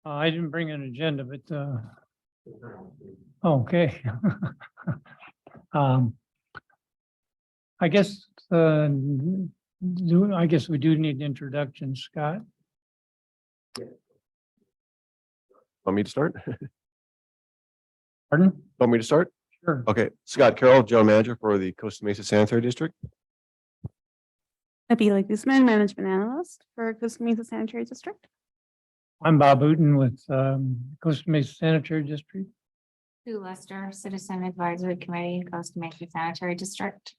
I didn't bring an agenda, but, okay. Um, I guess, I guess we do need introductions, Scott. Want me to start? Pardon? Want me to start? Sure. Okay, Scott Carroll, General Manager for the Costa Mesa Sanitary District. Nabila Guzman, Management Analyst for Costa Mesa Sanitary District. I'm Bob Uten with, Costa Mesa Sanitary District. Sue Lester, Citizen Advisory Committee, Costa Mesa Sanitary District.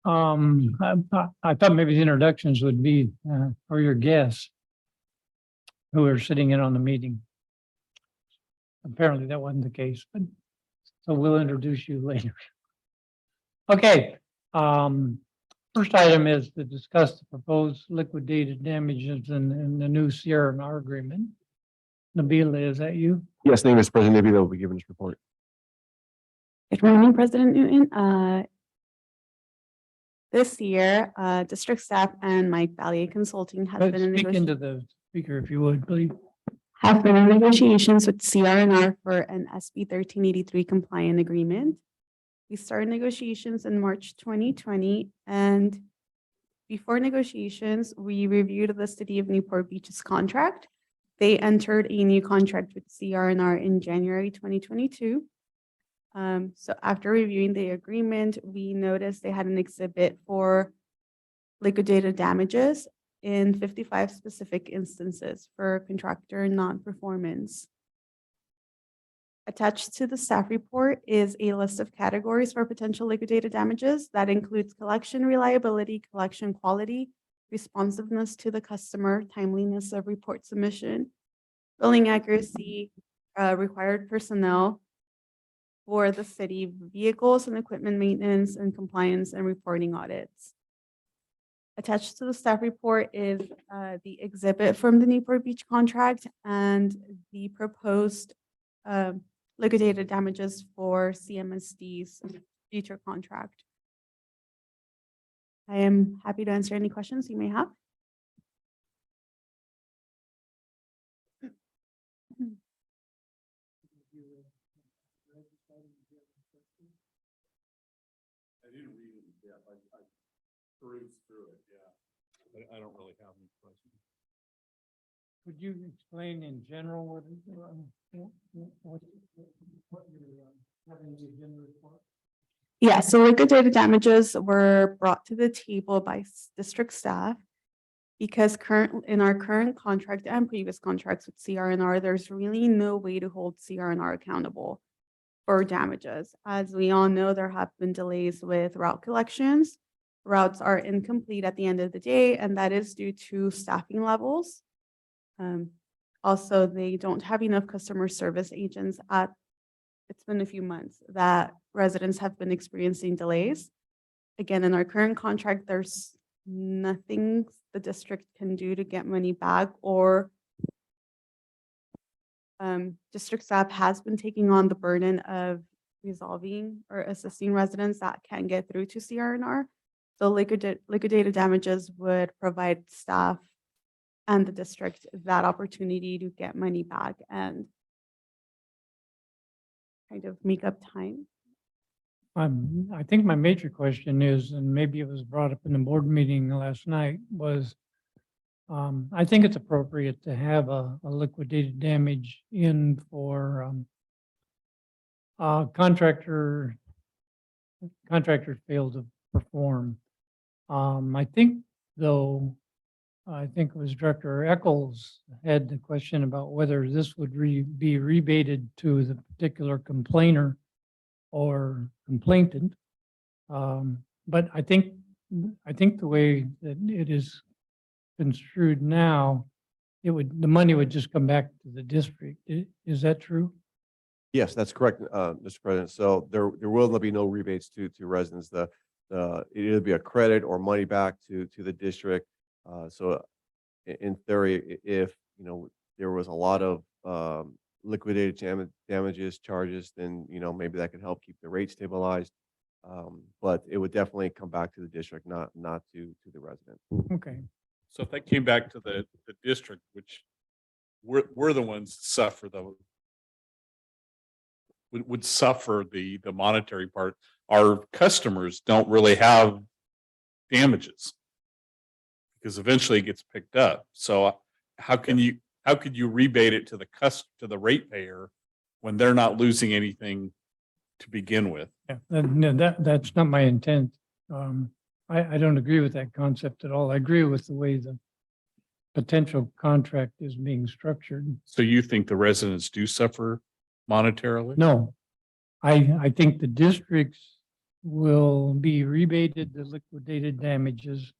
I thought maybe the introductions would be, for your guests who are sitting in on the meeting. Apparently that wasn't the case, but, so we'll introduce you later. Okay, first item is to discuss the proposed liquidated damages in the new Sierra and R agreement. Nabila, is that you? Yes, name is President Nabila will be giving this report. Good morning, President Newton. This year, district staff and Mike Valley Consulting has been in Speak into the speaker if you would, please. negotiations with CRNR for an SB 1383 compliant agreement. We started negotiations in March 2020, and before negotiations, we reviewed the City of Newport Beach's contract. They entered a new contract with CRNR in January 2022. So after reviewing the agreement, we noticed they had an exhibit for liquidated damages in 55 specific instances for contractor non-performance. Attached to the staff report is a list of categories for potential liquidated damages that includes collection reliability, collection quality, responsiveness to the customer, timeliness of report submission, billing accuracy, required personnel for the city, vehicles and equipment maintenance and compliance and reporting audits. Attached to the staff report is the exhibit from the Newport Beach contract and the proposed liquidated damages for CMSD's future contract. I am happy to answer any questions you may have. I didn't read it in depth. I perused through it, yeah. But I don't really have any questions. Could you explain in general what you're having the agenda report? Yeah, so liquidated damages were brought to the table by district staff because in our current contract and previous contracts with CRNR, there's really no way to hold CRNR accountable for damages. As we all know, there have been delays with route collections. Routes are incomplete at the end of the day, and that is due to staffing levels. Also, they don't have enough customer service agents it's been a few months that residents have been experiencing delays. Again, in our current contract, there's nothing the district can do to get money back, or district staff has been taking on the burden of resolving or assisting residents that can't get through to CRNR. So liquidated damages would provide staff and the district that opportunity to get money back and kind of make up time. I think my major question is, and maybe it was brought up in the board meeting last night, was I think it's appropriate to have a liquidated damage in for contractors failed to perform. I think though, I think it was Director Eccles had the question about whether this would be rebated to the particular complainer or complainant. But I think the way that it is construed now, the money would just come back to the district. Is that true? Yes, that's correct, Mr. President. So there will be no rebates to residents. It'll be a credit or money back to the district. So in theory, if there was a lot of liquidated damages charges, then maybe that could help keep the rate stabilized. But it would definitely come back to the district, not to the resident. Okay. So if that came back to the district, which we're the ones that suffer would suffer the monetary part, our customers don't really have damages. Because eventually it gets picked up. So how could you rebate it to the ratepayer when they're not losing anything to begin with? Yeah, no, that's not my intent. I don't agree with that concept at all. I agree with the way the potential contract is being structured. So you think the residents do suffer monetarily? No, I think the districts will be rebated the liquidated damages.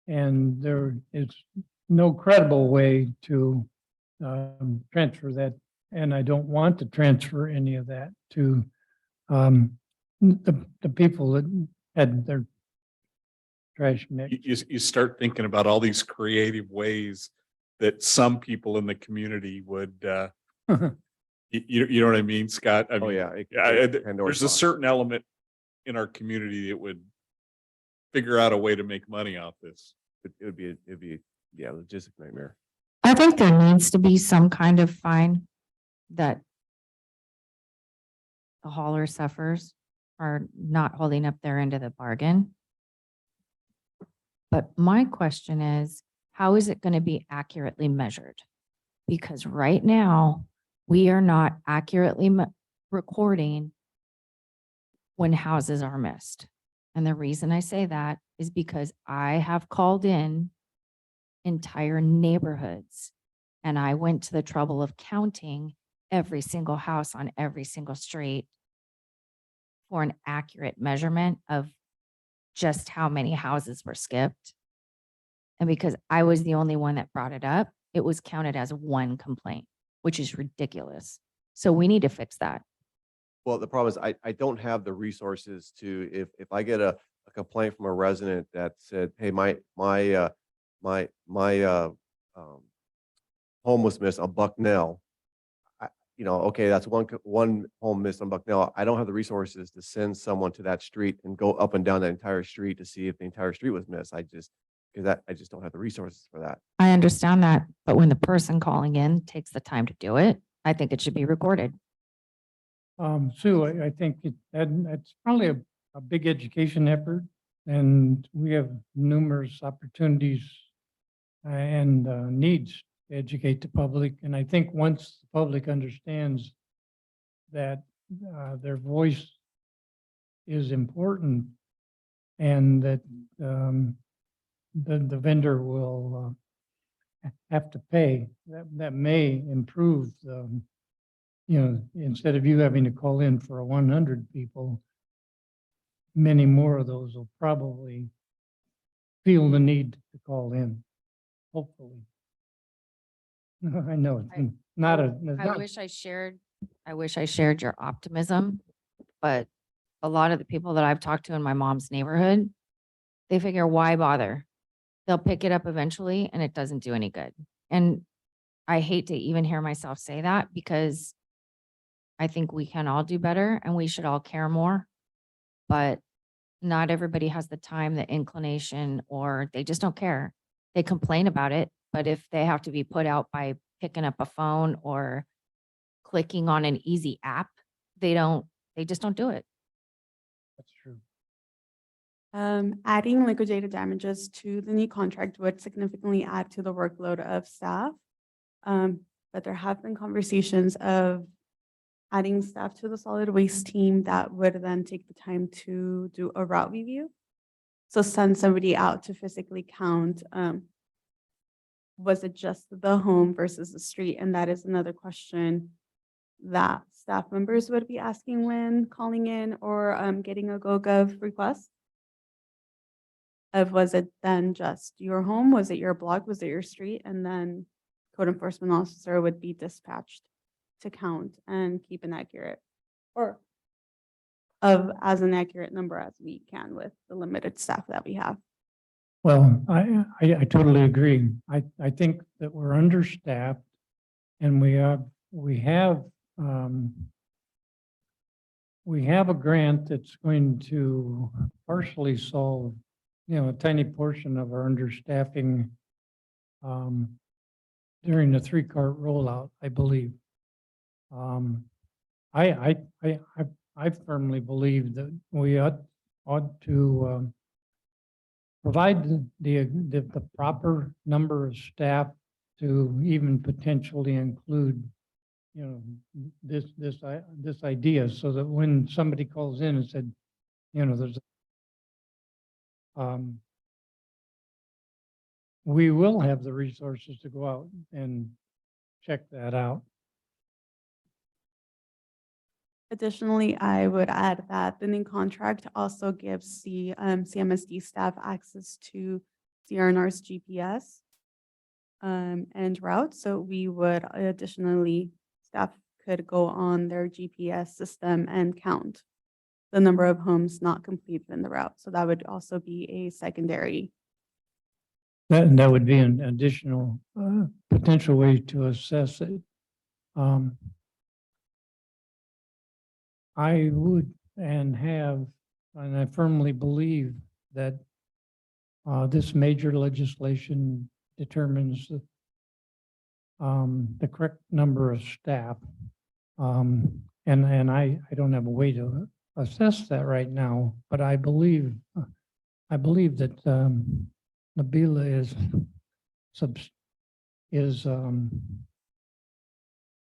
And there is no credible way to transfer that. And I don't want to transfer any of that to the people that had their trash mixed. You start thinking about all these creative ways that some people in the community would, you know what I mean, Scott? I Oh, mean, yeah. there's a certain element in our community that would figure out a way to make money off this. It'd be, yeah, logistic nightmare. I think there needs to be some kind of fine that the hauler suffers for not holding up their end of the bargain. But my question is, how is it going to be accurately measured? Because right now, we are not accurately recording when houses are missed. And the reason I say that is because I have called in entire neighborhoods and I went to the trouble of counting every single house on every single street for an accurate measurement of just how many houses were skipped. And because I was the only one that brought it up, it was counted as one complaint, which is ridiculous. So we need to fix that. Well, the problem is I don't have the resources to, if I get a complaint from a resident that said, hey, my home was missed on Bucknell. Okay, that's one home missed on Bucknell. I don't have the resources to send someone to that street and go up and down that entire street to see if the entire street was missed. I just don't have the resources for that. I understand that, but when the person calling in takes the time to do it, I think it should be recorded. Sue, I think that's probably a big education effort, and we have numerous opportunities and needs to educate the public. And I think once the public understands that their voice is important and that the vendor will have to pay, that may improve the, instead of you having to call in for 100 people, many more of those will probably feel the need to call in, hopefully. I know it's not a. it's I not- wish I shared your optimism, but a lot of the people that I've talked to in my mom's neighborhood, they figure, why bother? They'll pick it up eventually and it doesn't do any good. And I hate to even hear myself say that because I think we can all do better and we should all care more. But not everybody has the time, the inclination, or they just don't care. They complain about it, but if they have to be put out by picking up a phone or clicking on an easy app, they just don't do it. That's true. Adding liquidated damages to the new contract would significantly add to the workload of staff. But there have been conversations of adding staff to the solid waste team that would then take the time to do a route review. So send somebody out to physically count, was it just the home versus the street? And that is another question that staff members would be asking when calling in or getting a GoGov request. Of was it then just your home? Was it your block? Was it your street? And then code enforcement officer would be dispatched to count and keep an accurate or of as an accurate number as we can with the limited staff that we have. Well, I totally agree. I think that we're understaffed and we have a grant that's going to partially solve, a tiny portion of our understaffing during the three-cart rollout, I believe. I firmly believe that we ought to provide the proper number of staff to even potentially include, you know, this idea, so that when somebody calls in and said, you know, we will have the resources to go out and check that out. Additionally, I would add that the new contract also gives the CMSD staff access to CRNR's GPS and routes. So we would additionally, staff could go on their GPS system and count the number of homes not completed in the route. So that would also be a secondary. That would be an additional potential way to assess it. I would and I firmly believe that this major legislation determines the correct number of staff. And I don't have a way to assess that right now, but I believe that Nabila is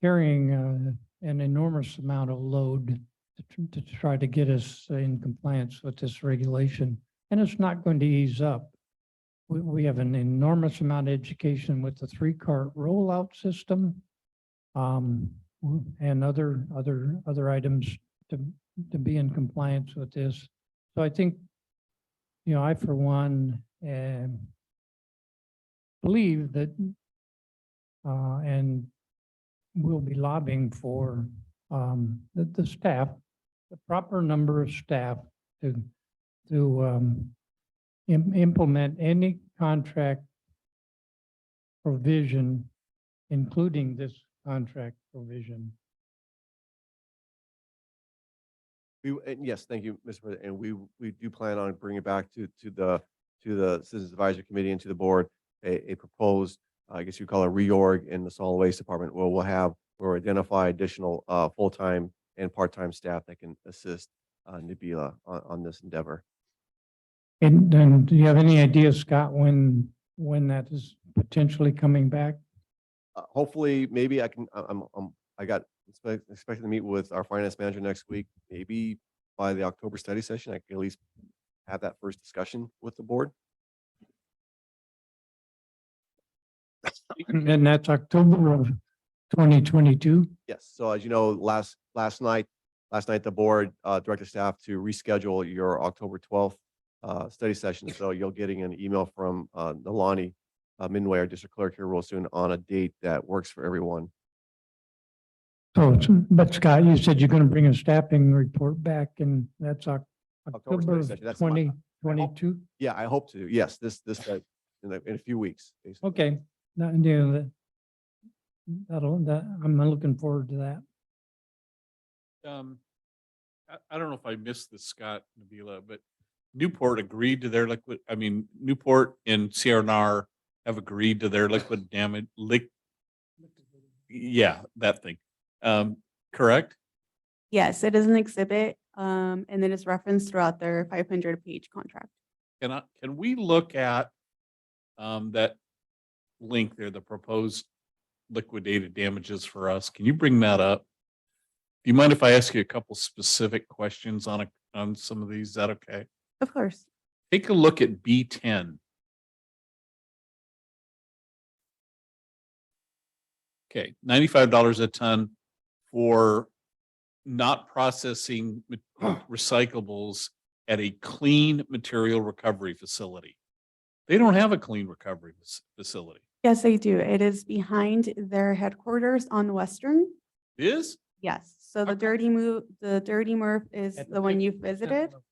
carrying an enormous amount of load to try to get us in compliance with this regulation, and it's not going to ease up. We have an enormous amount of education with the three-cart rollout system, and other items to be in compliance with this. So I think, you know, I for one believe that, and we'll be lobbying for the staff, the proper number of staff to implement any contract provision, including this contract provision. And yes, thank you, Mr. President. And we do plan on bringing it back to the Citizens Advisory Committee and to the board, a proposed, I guess you call it a reorg in the solid waste department, where we'll identify additional full-time and part-time staff that can assist Nabila on this endeavor. And then, do you have any idea, Scott, when that is potentially coming back? Hopefully, maybe I can, expecting to meet with our finance manager next week. Maybe by the October study session, I can at least have that first discussion with the board. And that's October of 2022. Yes, so as you know, last night, the board directed staff to reschedule your October 12th study session. So you're getting an email from Nalani Minway, our district clerk here real soon, on a date that works for everyone. So, but Scott, you said you're going to bring a staffing report back, and that's study October of session, that's my- 2022. Yeah, I hope to. Yes, this in a few weeks. Basically. Okay, that, you know, I'm looking forward to that. I don't know if I missed this, Scott, Nabila, but Newport agreed to their Newport and CRNR have agreed to their liquid damage, yeah, that thing. Correct? Yes, it is an exhibit, and it is referenced throughout their 500-page contract. Can we look at that link there, the proposed liquidated damages for us? Can you bring that up? Do you mind if I ask you a couple specific questions on some of these? Is that okay? Of course. Take a look at B10. Okay, $95 a ton for not processing recyclables at a clean material recovery facility. They don't have a clean recovery facility. Yes, they do. It is behind their headquarters on Western. It is? Yes, so the Okay. dirty MRF is At the one you 50% visited, level.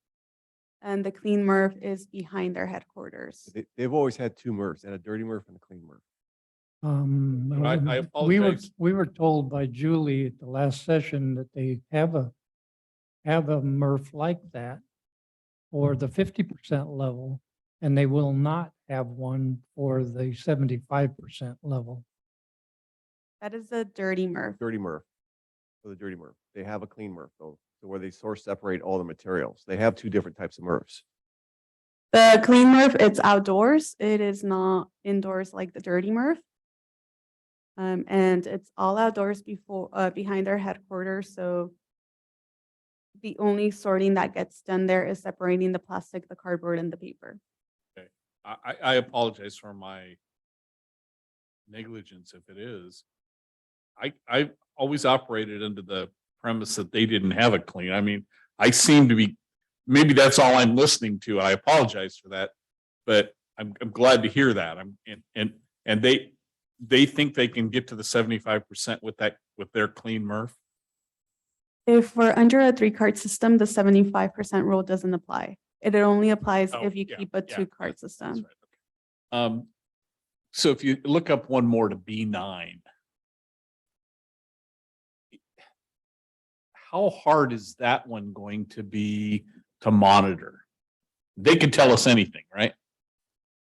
and the clean MRF is behind their headquarters. They've always had two MRFs, and a dirty MRF and a clean MRF. I apologize. We were told by Julie at the last session that they have a MRF like that, or the 50% level, and they will not have one for the 75% level. That is a dirty MRF. Dirty MRF, for the dirty MRF. They have a clean MRF though, so where they source separate all the materials. They have two different types of MRFs. The clean MRF, it's outdoors. It is not indoors like the dirty MRF. And it's all outdoors behind our headquarters, so the only sorting that gets done there is separating the plastic, the cardboard, and the paper. I apologize for my negligence if it is. I've always operated under the premise that they didn't have a clean. I mean, I seem to be, maybe that's all I'm listening to. I apologize for that, but I'm glad to hear that. And they think they can get to the 75% with their clean MRF. If we're under a 3-cart system, the 75% rule doesn't apply. It only applies Oh, if you yeah, keep a yeah, 2-cart that's system. right, okay. So if you look up one more to B9. How hard is that one going to be to monitor? They could tell us anything, right?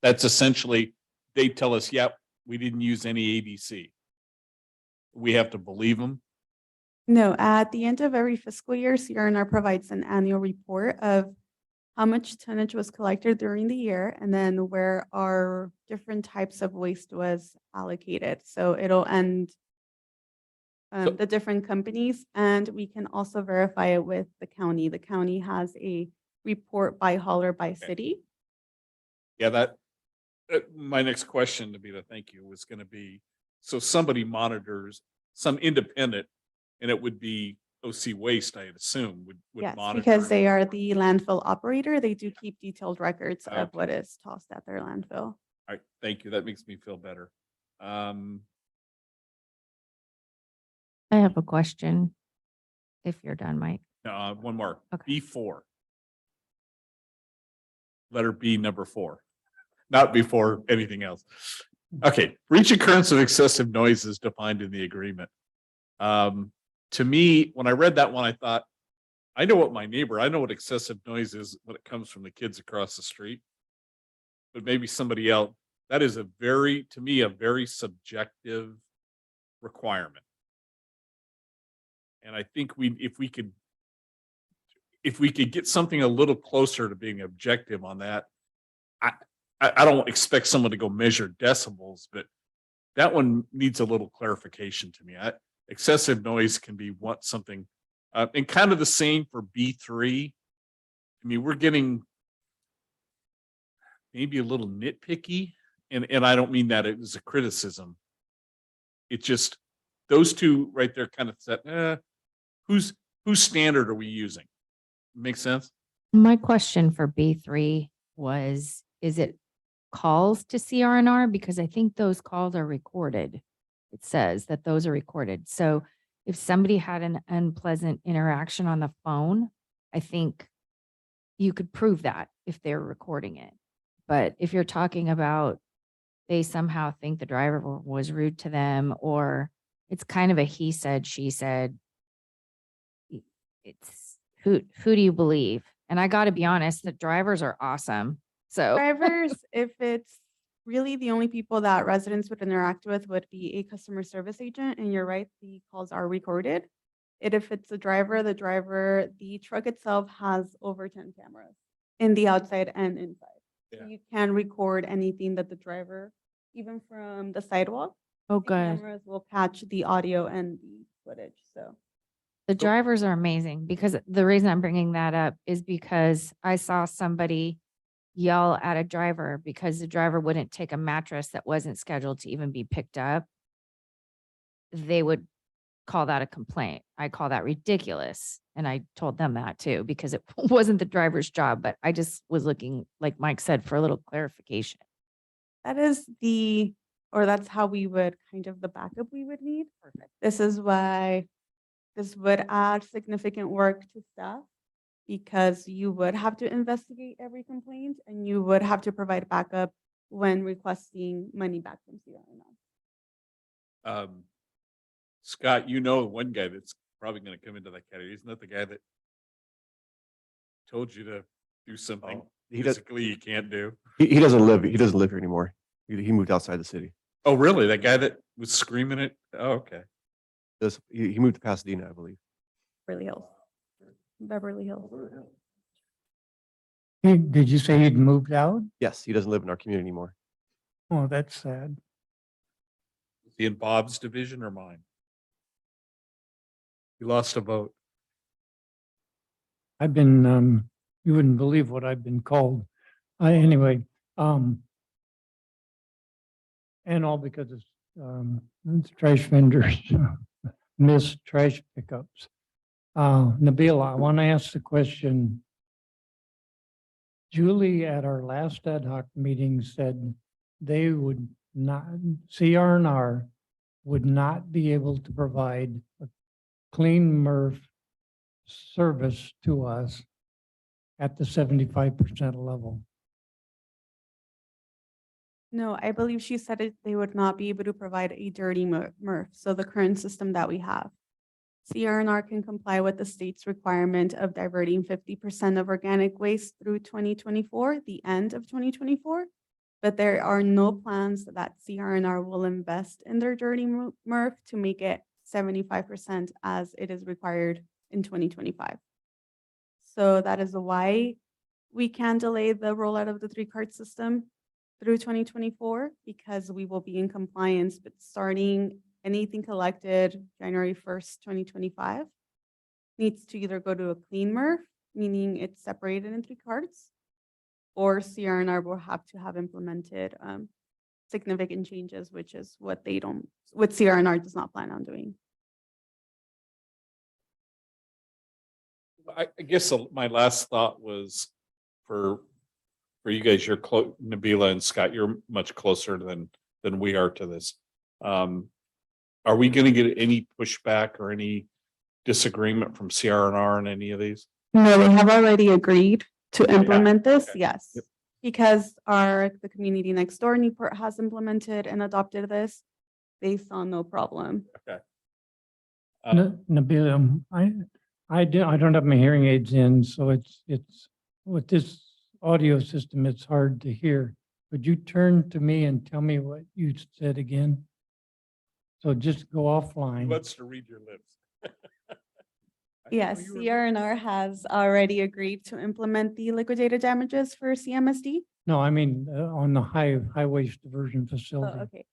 That's essentially, they tell us, yep, we didn't use any ABC. We have to believe them. No, at the end of every fiscal year, CRNR provides an annual report of how much tonnage was collected during the year and then where our different types of waste was allocated. So it'll end the different companies, and we can also verify it with the county. The county has a report by hauler by city. Yeah, that, my next question to be to thank you was gonna be, so somebody monitors, some independent, and it would be OC Waste, I'd assume, would Yes, monitor. because they are the landfill operator. They do keep detailed records of Okay. what is tossed at their landfill. All right, thank you. That makes me feel better. I have a question. If you're done, Mike. One more. Okay. B4. Letter B, number 4. Not before anything else. Okay, reach occurrence of excessive noise is defined in the agreement. To me, when I read that one, I thought, I know what excessive noise is when it comes from the kids across the street. But maybe somebody else, that is to me, a very subjective requirement. And I think if we could get something a little closer to being objective on that, I don't expect someone to go measure decibels, but that one needs a little clarification to me. Excessive noise can be something, and kind of the same for B3. I mean, we're getting maybe a little nitpicky, and I don't mean that it was a criticism. It just, those two right there kind of said, whose standard are we using? Make sense? My question for B3 was, is it calls to CRNR? Because I think those calls are recorded. It says that those are recorded. So if somebody had an unpleasant interaction on the phone, I think you could prove that if they're recording it. But if you're talking about they somehow think the driver was rude to them, or it's kind of a he said, she said, it's who do you believe? And I got to be honest, the drivers are awesome. So Drivers, if it's really the only people that residents would interact with would be a customer service agent, and you're right, the calls are recorded. If it's the truck itself has over 10 cameras in the outside and inside. So Yeah. you can record anything that the driver, even from the sidewalk, oh, the good. cameras will catch the audio and the footage, so. The drivers are amazing, because the reason I'm bringing that up is because I saw somebody yell at a driver because the driver wouldn't take a mattress that wasn't scheduled to even be picked up. They would call that a complaint. I call that ridiculous. And I told them that too, because it wasn't the driver's job, but I just was looking, like Mike said, for a little clarification. That is that's how we would the backup we would need. Perfect. This is why this would add significant work to staff, because you would have to investigate every complaint and you would have to provide backup when requesting money back from CRNR. Scott, one guy that's probably going to come into that category. Isn't that the guy that told you to do something? Oh, does, physically you can't do. he doesn't live here anymore. He moved outside the city. Oh, really? That guy that was screaming it? Oh, okay. He moved to Pasadena, I believe. Beverly Hills. Beverly Hills. Did you say he'd moved out? Yes, he doesn't live in our community anymore. Oh, that's sad. Is he in Bob's division or mine? He lost a vote. I've been, you wouldn't believe what I've been called. Anyway, and all because it's trash vendors miss trash pickups. Nabila, I want to ask the question. Julie at our last ad hoc meeting said they would not, CR&R would not be able to provide a clean MRF service to us at the 75% level. No, I believe she said it, they would not be able to provide a dirty MRF, so the current system that we have. CR&R can comply with the state's requirement of diverting 50% of organic waste through 2024, the end of 2024. But there are no plans that CR&R will invest in their dirty MRF to make it 75% as it is required in 2025. So that is why we can delay the rollout of the 3-cart system through 2024, because we will be in compliance, but starting anything collected January 1st, 2025 needs to either go to a clean MRF, meaning it's separated in 3 carts, or CR&R will have to have implemented significant changes, which is what CR&R does not plan on doing. I guess my last thought was for you guys, you're Nabila and Scott, you're much closer than we are to this. Are we going to get any pushback or any disagreement from CR&R on any of these? No, they have already agreed to implement this, okay. yes. Yep. Because the community next door, Newport, has implemented and adopted this. They saw no problem. Okay. Nabila, I don't have my hearing aids in, so it's with this audio system, it's hard to hear. Would you turn to me and tell me what you said again? So just go offline. Wants to read your lips. Yes, CR&R has already agreed to implement the liquidated damages for CMSD. No, I mean, on the high waste diversion Oh, facility. okay.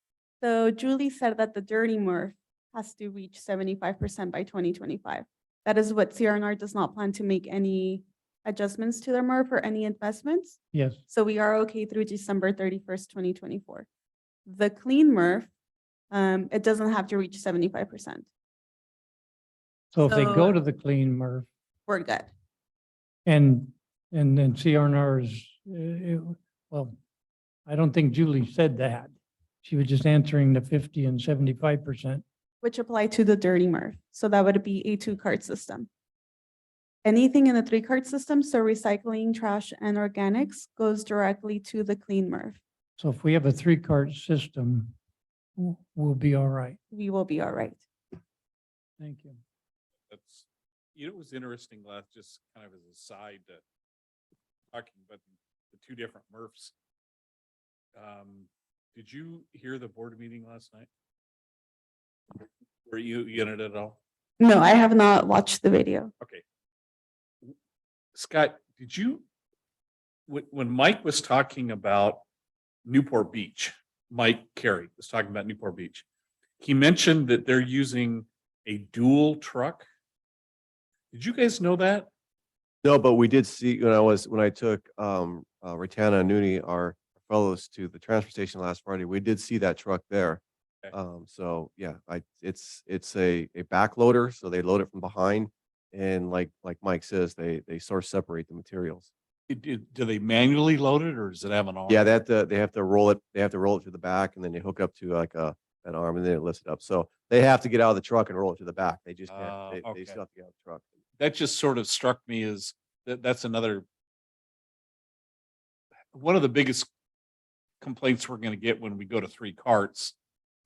So Julie said that the dirty MRF has to reach 75% by 2025. That is what CR&R does not plan to make any adjustments to their MRF or any investments. Yes, So we are okay through December 31st, 2024. The clean MRF, it doesn't have to reach 75%. so if they go So- to the clean MRF We're good. and then CR&R is, well, I don't think Julie said that. She was just answering the 50 and 75%. Which apply to the dirty MRF. So that would be a 2-cart system. Anything in a 3-cart system, so recycling, trash, and organics goes directly to the clean MRF. So if we have a 3-cart system, we'll be all right. We will be all right. Thank you. That's, it was interesting just kind of as a side to talking about the 2 different MRFs. Did you hear the board meeting last night? Were you in it at all? No, I have not watched the video. Okay. Scott, did you, when Mike was talking about Newport Beach, Mike Carey was talking about Newport Beach, he mentioned that they're using a dual truck. Did you guys know that? No, but we did see when I took Ratana and Nooney, our fellows, to the transfer station last Friday, we did see that truck there. Okay. So yeah, it's a backloader, so they load it from behind, and like Mike says, they sort of separate the materials. Do they manually load it or does it have an arm? Yeah, they have to roll it. They have to roll it to the back, and then they hook up to like an arm, and then it lifts it up. So they have to get out of the truck and roll it to the back. They just can't. They Okay. still have to get out of the truck. That just sort of struck me as that's another one of the biggest complaints we're going to get when we go to 3 carts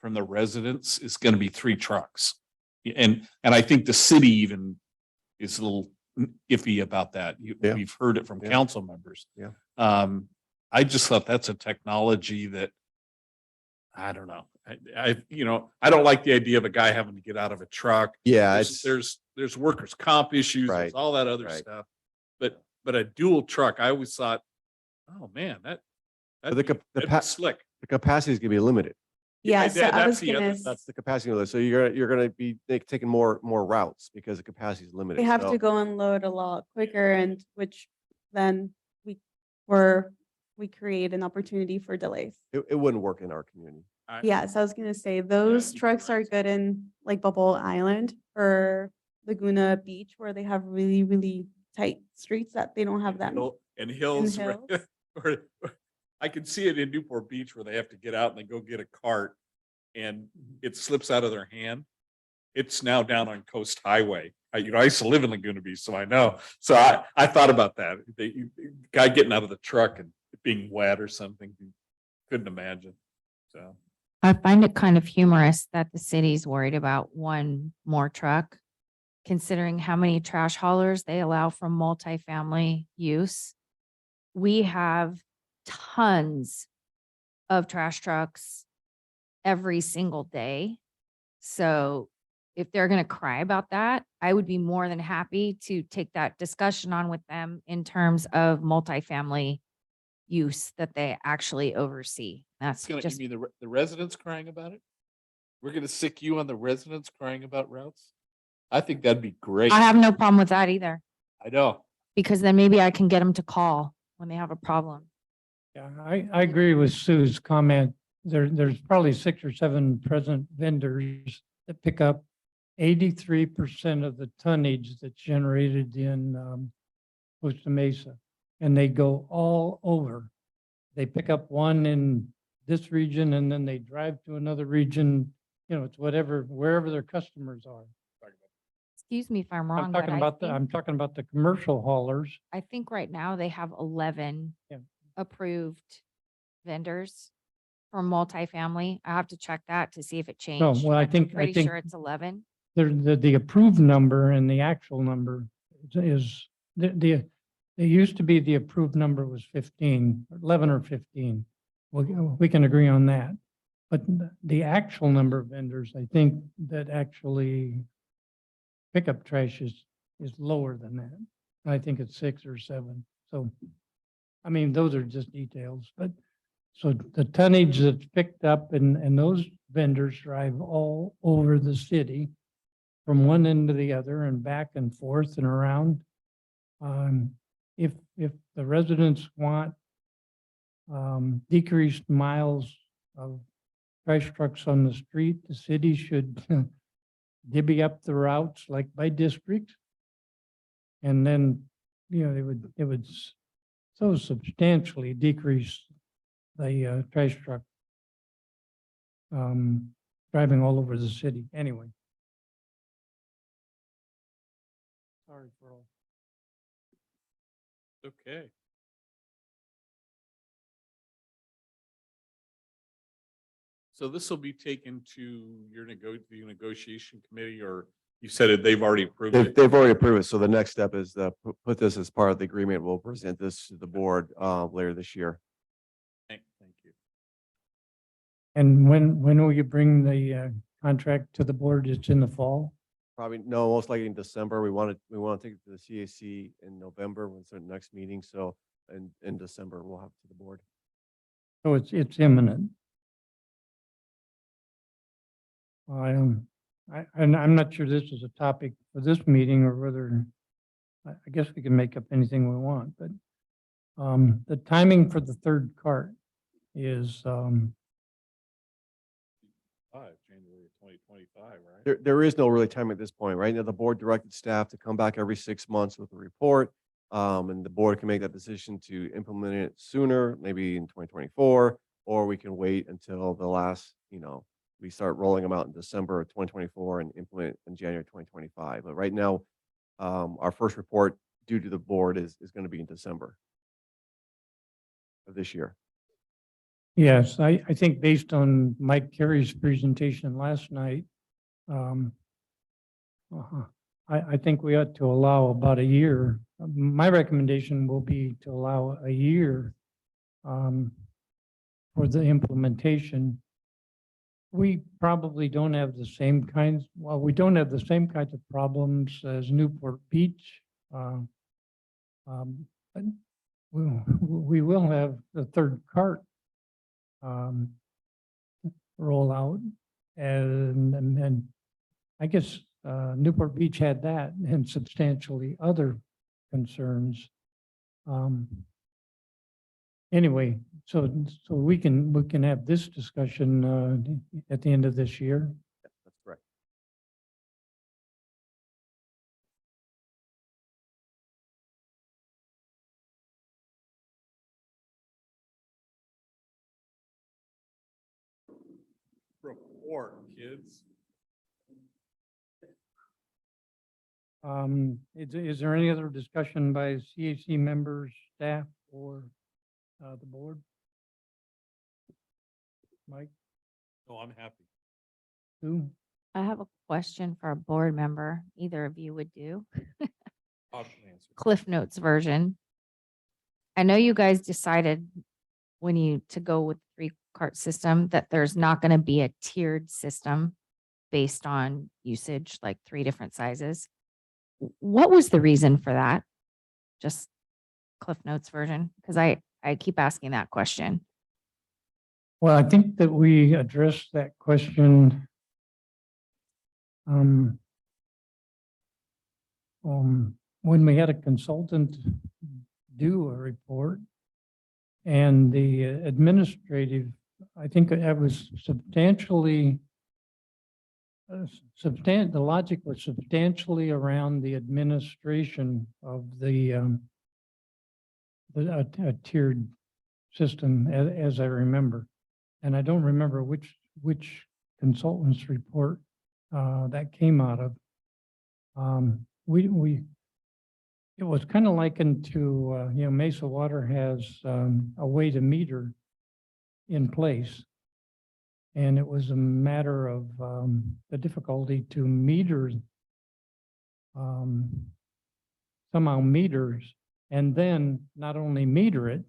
from the residents is going to be 3 trucks. And I think the city even is a little iffy about that. Yeah. We've heard it from Yeah. council members. Yeah. I just thought that's a technology that, I don't know. I don't like the idea of a guy having to get out of a truck. Yeah, There's workers' comp issues, Right, there's all that other right. stuff. But a dual truck, I always thought, oh man, But that'd be slick. the capacity is gonna be limited. Yeah, so I that's was the other- gonna, That's the capacity limit. So you're gonna be taking more routes because the capacity is limited. they have So- to go and load a lot quicker and which then we create an opportunity for delays. It wouldn't work in our community. Yes, I was gonna say, those you're trucks are correct. good in like Bubble Island or Laguna Beach where they have really, really tight streets that they don't have that. And hills. hills. Or I can see it in Newport Beach where they have to get out and they go get a cart and it slips out of their hand. It's now down on Coast Highway. I used to live in Laguna Beach, so I know. So I thought about that. The guy getting out of the truck and it being wet or something, couldn't imagine. So. I find it kind of humorous that the city's worried about one more truck, considering how many trash haulers they allow from multifamily use. We have tons of trash trucks every single day. So if they're going to cry about that, I would be more than happy to take that discussion on with them in terms of multifamily use that they actually oversee. That's You just, mean the residents crying about it? We're gonna sick you on the residents crying about routes? I think that'd be great. I have no problem with that either, I know. because then maybe I can get them to call when they have a problem. Yeah, I agree with Sue's comment. There's probably 6 or 7 present vendors that pick up 83% of the tonnage that's generated in Costa Mesa. And they go all over. They pick up one in this region and then they drive to another region. It's wherever their customers are. Excuse me if I'm wrong, I'm but talking about I'm talking about the commercial haulers. I think right now they have 11 Yeah. approved vendors for multifamily. I have to check that to see if it changed. well, I but I'm think- Pretty sure it's 11. The approved number and the actual number is, it used to be the approved number was 15, 11 or 15. We can agree on that. But the actual number of vendors, I think that actually pickup trash is lower than that. I think it's 6 or 7. So, I mean, those are just details, but so the tonnage that's picked up and those vendors drive all over the city from one end to the other and back and forth and around. If the residents want decreased miles of trash trucks on the street, the city should divvy up the routes like by district. And then, it would so substantially decrease the trash truck driving all over the city anyway. Sorry for all. Okay. So this will be taken to the negotiation committee, or you said it, they've already approved it? They've already approved it. So the next step is put this as part of the agreement. We'll present this to the board later this year. Thank you. And when will you bring the contract to the board? It's in the fall? Probably, no, most likely in December. We want to take it to the CAC in November, when's our next meeting. So in December, we'll have it to the board. So it's imminent. I'm not sure this is a topic for this meeting or whether, I guess we can make up anything we want, but the timing for the third cart is, January 2025, right? There is no really time at this point. Right now, the board directed staff to come back every 6 months with a report. And the board can make that decision to implement it sooner, maybe in 2024, or we can wait until the last, we start rolling them out in December of 2024 and implement in January 2025. But right now, our first report due to the board is going to be in December of this year. yes, I think based on Mike Carey's presentation last night, I think we ought to allow about a year. My recommendation will be to allow a year for the implementation. We probably don't have the same kinds, well, we don't have the same kinds of problems as Newport Beach. But we will have the third cart roll out. And I guess Newport Beach had that and substantially other concerns. Anyway, so we can have this discussion at the end of this year. That's correct. Report, kids. Is there any other discussion by CAC members, staff, or the board? Mike, No, I'm happy. Sue? I have a question for a board member. Either of you would do. Todd can answer. Cliff Notes version. I know you guys decided to go with 3-cart system, that there's not going to be a tiered system based on usage, like 3 different sizes. What was the reason for that? Just Cliff Notes version? Because I keep asking that question. Well, I think that we addressed that question when we had a consultant do a report, and the administrative, I think it was substantially the logic was substantially around the administration of the a tiered system, as I remember. And I don't remember which consultant's report that came out of. It was kind of likened to, Mesa Water has a way to meter in place. And it was a matter of the difficulty to meter, somehow meters, and then not only meter it,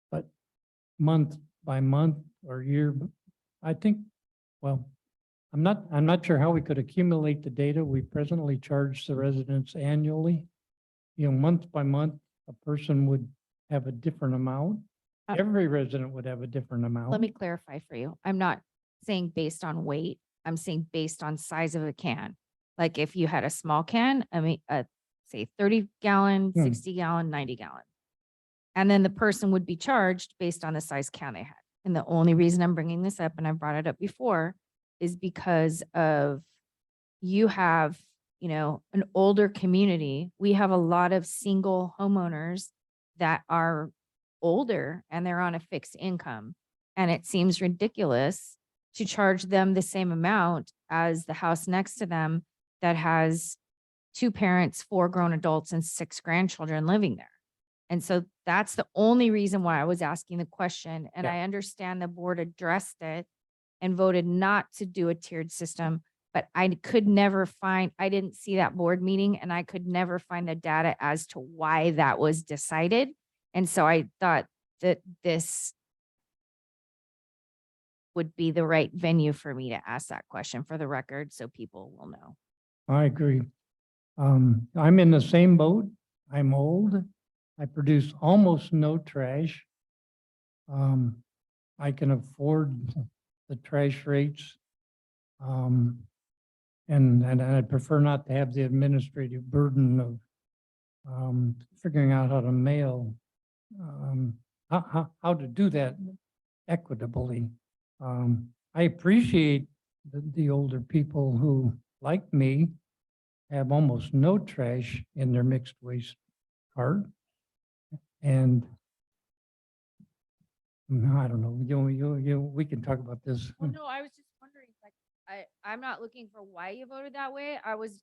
but month by month or year. I think, well, I'm not sure how we could accumulate the data. We presently charge the residents annually. Month by month, a person would have a different amount. Uh, Every resident would have a different amount. Let me clarify for you. I'm not saying based on weight. I'm saying based on size of a can. Like if you had a small can, say 30-gallon, 60-gallon, 90-gallon. And then the person would be charged based on the size can they had. And the only reason I'm bringing this up, and I brought it up before, is because of you have, an older community. We have a lot of single homeowners that are older and they're on a fixed income. And it seems ridiculous to charge them the same amount as the house next to them that has 2 parents, 4 grown adults, and 6 grandchildren living there. And so that's the only reason why I was asking the question. And Yeah. I understand the board addressed it and voted not to do a tiered system, but I didn't see that board meeting, and I could never find the data as to why that was decided. And so I thought that this would be the right venue for me to ask that question for the record, so people will know. I agree. I'm in the same boat. I'm old. I produce almost no trash. I can afford the trash rates. And I prefer not to have the administrative burden of figuring out how to mail, how to do that equitably. I appreciate the older people who, like me, have almost no trash in their mixed waste cart. And I don't know, we can talk about this. Well, no, I was just wondering, like, I'm not looking for why you voted that way. I was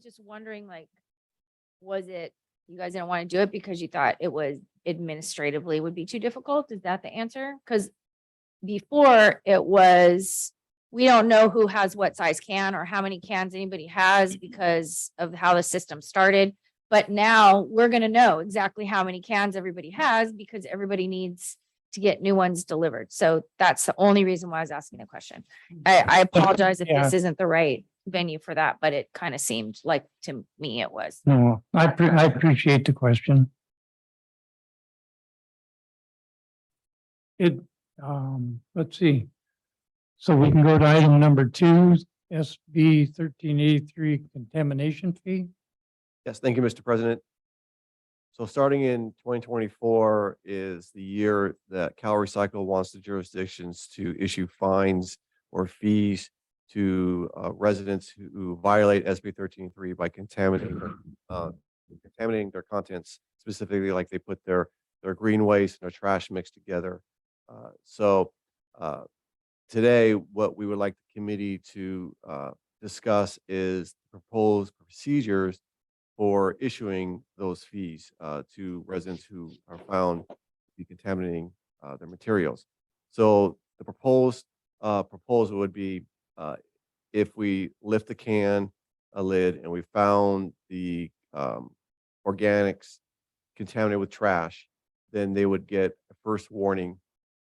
just wondering, like, was it, you guys didn't want to do it because you thought it was administratively would be too difficult? Is that the answer? Because before it was, we don't know who has what size can or how many cans anybody has because of how the system started. But now we're gonna know exactly how many cans everybody has because everybody needs to get new ones delivered. So that's the only reason why I was asking the question. I apologize if Yeah. this isn't the right venue for that, but it kind of seemed like to me it was. No, I appreciate the question. It, let's see. So we can go to item number 2, SB 1383 contamination fee. Yes, thank you, Mr. President. So starting in 2024 is the year that Cal Recycle wants the jurisdictions to issue fines or fees to residents who violate SB 1383 by contaminating their contents, specifically like they put their green waste and their trash mixed together. So today, what we would like the committee to discuss is proposed procedures for issuing those fees to residents who are found to be contaminating their materials. So the proposed proposal would be if we lift the can, a lid, and we found the organics contaminated with trash, then they would get a first warning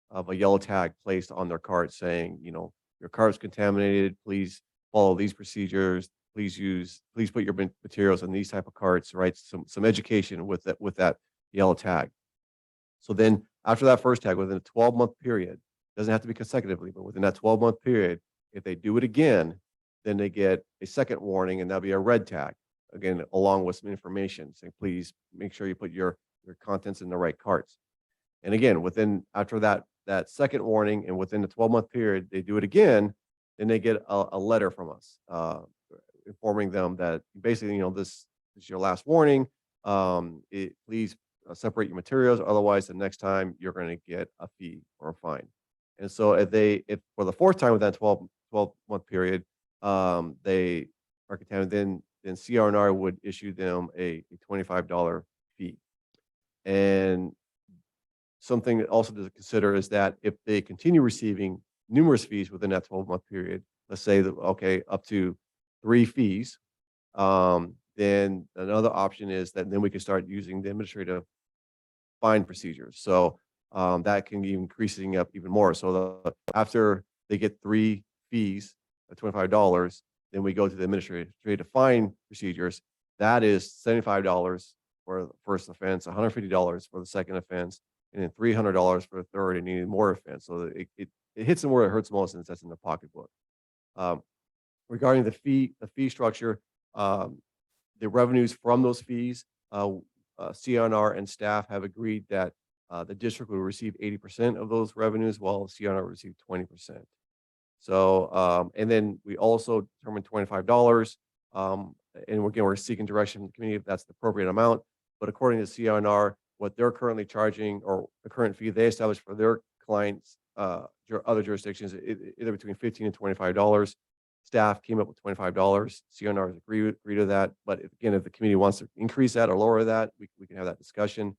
of a yellow tag placed on their cart saying, you know, your cart's contaminated, please follow these procedures, please put your materials in these type of carts, right? Some education with that yellow tag. So then after that first tag, within a 12-month period, doesn't have to be consecutively, but within that 12-month period, if they do it again, then they get a second warning, and that'll be a red tag, again, along with some information saying, please make sure you put your contents in the right carts. And again, after that second warning and within the 12-month period, they do it again, then they get a letter from us informing them that basically, you know, this is your last warning. Please separate your materials. Otherwise, the next time you're going to get a fee or a fine. And so if for the fourth time within that 12-month period, they are contaminated, then CRNR would issue them a $25 fee. And something also to consider is that if they continue receiving numerous fees within that 12-month period, let's say that, okay, up to 3 fees, then another option is that then we can start using the administrative fine procedures. So that can be increasing up even more. So after they get 3 fees at $25, then we go to the administrative fine procedures. That is $75 for the first offense, $150 for the second offense, and then $300 for the third and even more offense. So it hits them where it hurts most, and that's in the pocketbook. Regarding the fee structure, the revenues from those fees, CNR and staff have agreed that the district will receive 80% of those revenues, while CNR will receive 20%. So, and then we also determined $25. And again, we're seeking direction from the community if that's the appropriate amount. But according to CNR, what they're currently charging, or the current fee they established for their clients, other jurisdictions, either between $15 and $25. Staff came up with $25. CNR has agreed to that. But again, if the community wants to increase that or lower that, we can have that discussion.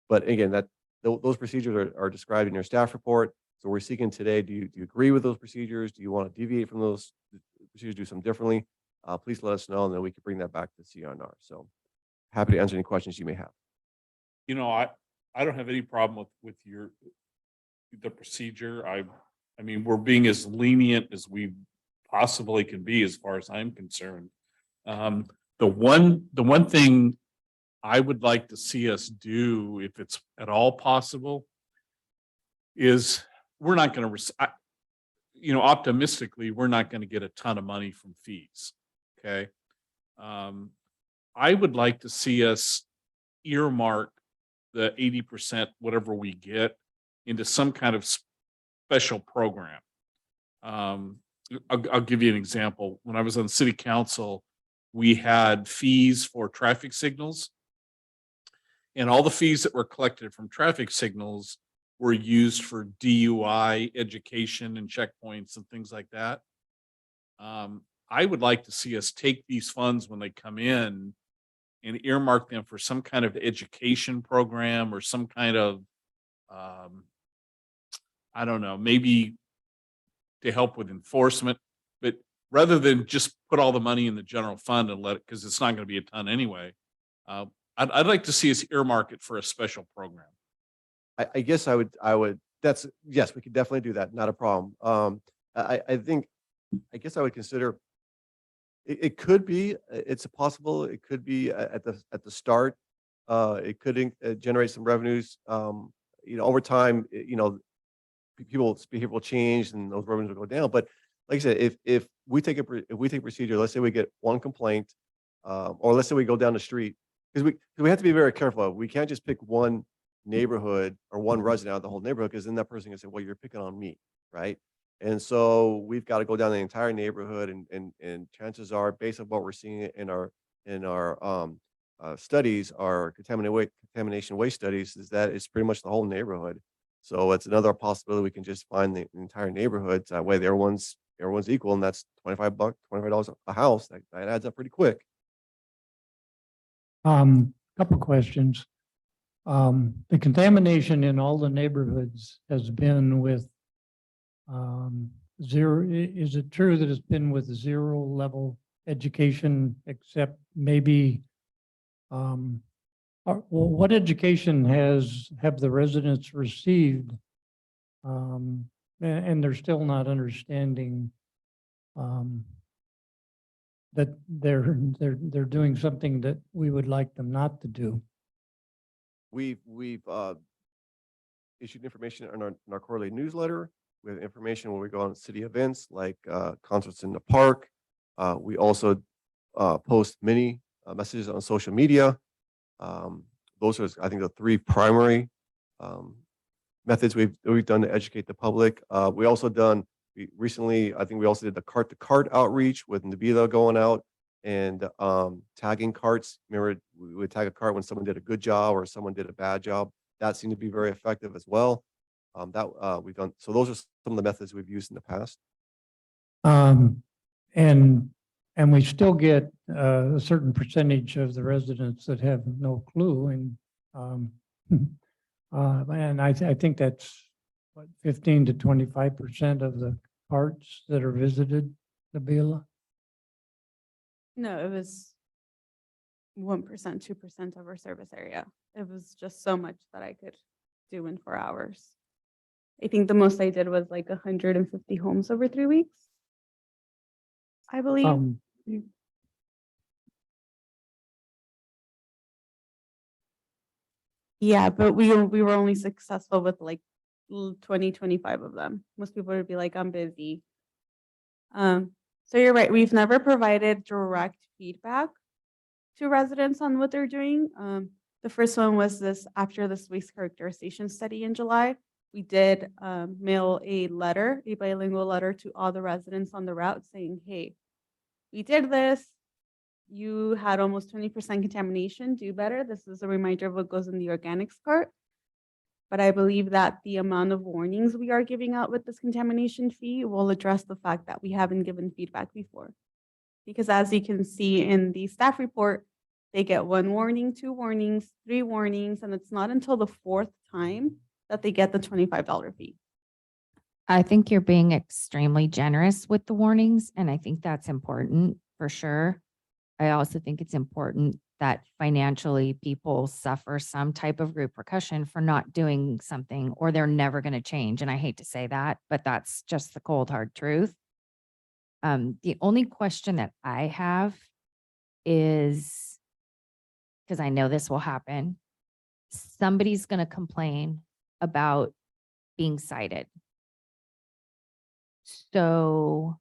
But again, those procedures are described in your staff report. So we're seeking today, do you agree with those procedures? Do you want to deviate from those procedures, do some differently? Please let us know, and then we can bring that back to CNR. So happy to answer any questions you may have. You know, I don't have any problem with the procedure. I mean, we're being as lenient as we possibly can be, as far as I'm concerned. The one thing I would like to see us do, if it's at all possible, is we're not going to, optimistically, we're not going to get a ton of money from fees. Okay. I would like to see us earmark the 80%, whatever we get, into some kind of special program. I'll give you an example. When I was on city council, we had fees for traffic signals, and all the fees that were collected from traffic signals were used for DUI education and checkpoints and things like that. I would like to see us take these funds when they come in and earmark them for some kind of education program, or some kind of, I don't know, maybe to help with enforcement. But rather than just put all the money in the general fund and let it, because it's not going to be a ton anyway. I'd like to see us earmark it for a special program. I guess I would, that's, yes, we could definitely do that. Not a problem. I think, I guess I would consider, it could be, it's a possible, it could be at the start. It could generate some revenues. Over time, people's behavioral change and those revenues will go down. But like I said, if we take procedure, let's say we get one complaint, or let's say we go down the street, because we have to be very careful. We can't just pick one neighborhood or one resident out of the whole neighborhood, because then that person can say, well, you're picking on me, right? And so we've got to go down the entire neighborhood, and chances are, based on what we're seeing in our studies, our contamination waste studies, is that it's pretty much the whole neighborhood. So it's another possibility. We can just find the entire neighborhood. That way everyone's equal, and that's $25 a house. That adds up pretty quick. Couple questions. The contamination in all the neighborhoods has been with zero. Is it true that it's been with zero level education, except maybe what education have the residents received? And they're still not understanding that they're doing something that we would like them not to do. We've issued information in our quarterly newsletter. We have information when we go on city events like concerts in the park. We also post many messages on social media. Those are, I think, the three primary methods we've done to educate the public. Recently, I think we also did the cart to cart outreach with Nabila going out and tagging carts. Remember, we would tag a cart when someone did a good job or someone did a bad job. That seemed to be very effective as well. We've done. So those are some of the methods we've used in the past. And we still get a certain percentage of the residents that have no clue. And I think that's what, 15 to 25% of the parts that are visited, Nabila. No, it was 1%, 2% of our service area. It was just so much that I could do in 4 hours. I think the most I did was like 150 homes over 3 weeks, I believe. Yeah, but we were only successful with like 20, 25 of them. Most people would be like, I'm busy. So you're right. We've never provided direct feedback to residents on what they're doing. The first one was after this waste characterization study in July. We did mail a bilingual letter to all the residents on the route saying, hey, we did this. You had almost 20% contamination, do better. This is a reminder of what goes in the organics cart. But I believe that the amount of warnings we are giving out with this contamination fee will address the fact that we haven't given feedback before. Because as you can see in the staff report, they get 1 warning, 2 warnings, 3 warnings, and it's not until the 4th time that they get the $25 fee. I think you're being extremely generous with the warnings, and I think that's important for sure. I also think it's important that financially people suffer some type of repercussion for not doing something, or they're never going to change. And I hate to say that, but that's just the cold hard truth. The only question that I have is, because I know this will happen, somebody's going to complain about being cited. So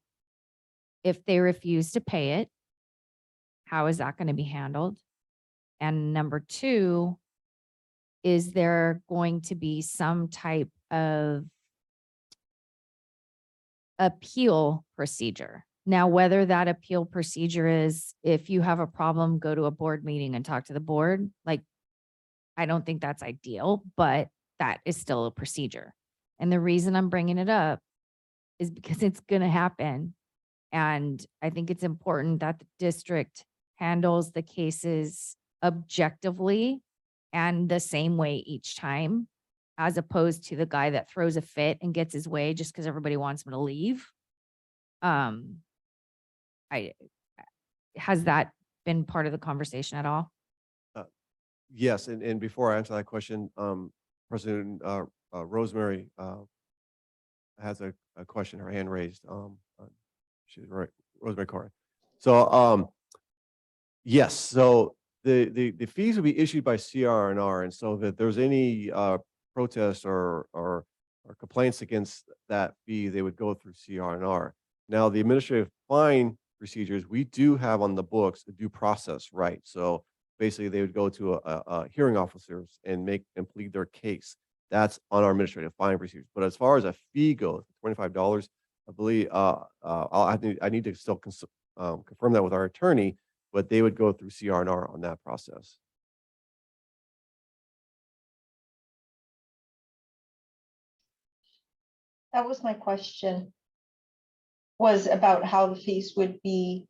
if they refuse to pay it, how is that going to be handled? And number 2, is there going to be some type of appeal procedure? Now, whether that appeal procedure is, if you have a problem, go to a board meeting and talk to the board, like, I don't think that's ideal, but that is still a procedure. And the reason I'm bringing it up is because it's going to happen. And I think it's important that the district handles the cases objectively and the same way each time, as opposed to the guy that throws a fit and gets his way just because everybody wants him to leave. I, has that been part of the conversation at all? Yes, and before I answer that question, President Rosemary has a question, her hand raised. She's right, Rosemary Corrin. So, yes, so the fees will be issued by CRNR, and so if there's any protests or complaints against that fee, they would go through CRNR. Now, the administrative fine procedures, we do have on the books a due process right. So basically, they would go to a hearing officers and plead their case. That's on our administrative fine procedures. But as far as a fee goes, $25, I believe I need to still confirm that with our attorney, but they would go through CRNR on that process. That was my question, was about how the fees would be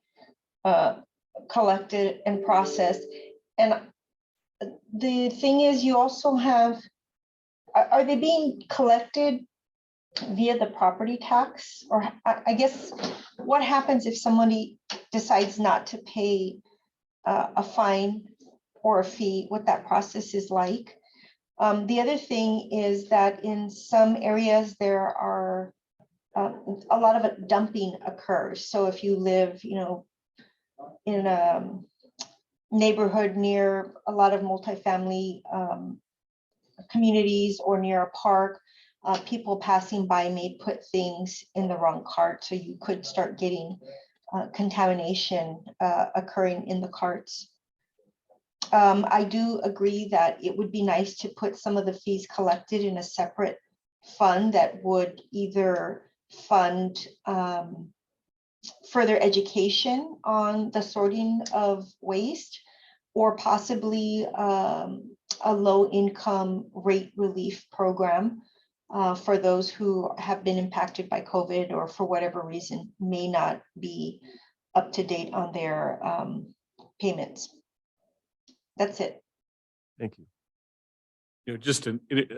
collected and processed. And the thing is, you also have, are they being collected via the property tax? Or I guess, what happens if somebody decides not to pay a fine or a fee, what that process is like? The other thing is that in some areas there are a lot of dumping occurs. So if you live, in a neighborhood near a lot of multifamily communities or near a park, people passing by may put things in the wrong cart. So you could start getting contamination occurring in the carts. I do agree that it would be nice to put some of the fees collected in a separate fund that would either fund further education on the sorting of waste, or possibly a low income rate relief program for those who have been impacted by COVID or for whatever reason may not be up to date on their payments. That's it. Thank you.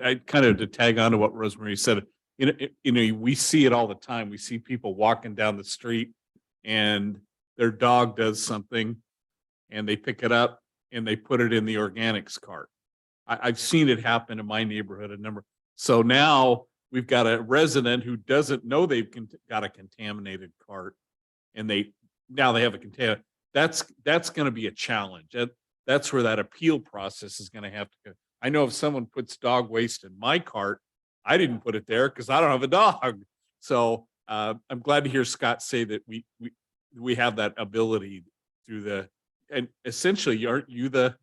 I kind of to tag on to what Rosemary said, we see it all the time. We see people walking down the street and their dog does something and they pick it up and they put it in the organics cart. I've seen it happen in my neighborhood a number. So now we've got a resident who doesn't know they've got a contaminated cart and now they have a contaminant. That's going to be a challenge. That's where that appeal process is going to have to go. I know if someone puts dog waste in my cart, I didn't put it there because I don't have a dog. So I'm glad to hear Scott say that we have that ability through and essentially, aren't you the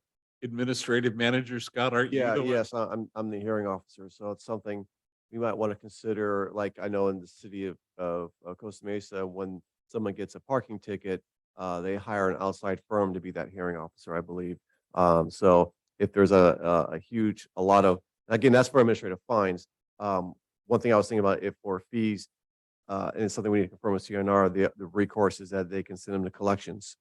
administrative manager, Scott? Aren't you? Yes, I'm the hearing officer. So it's something we might want to consider. Like I know in the city of Costa Mesa, when someone gets a parking ticket, they hire an outside firm to be that hearing officer, I believe. So if there's a lot of, again, that's for administrative fines. One thing I was thinking about, if for fees, and it's something we need to confirm with CNR, the recourse is that they can send them to collections.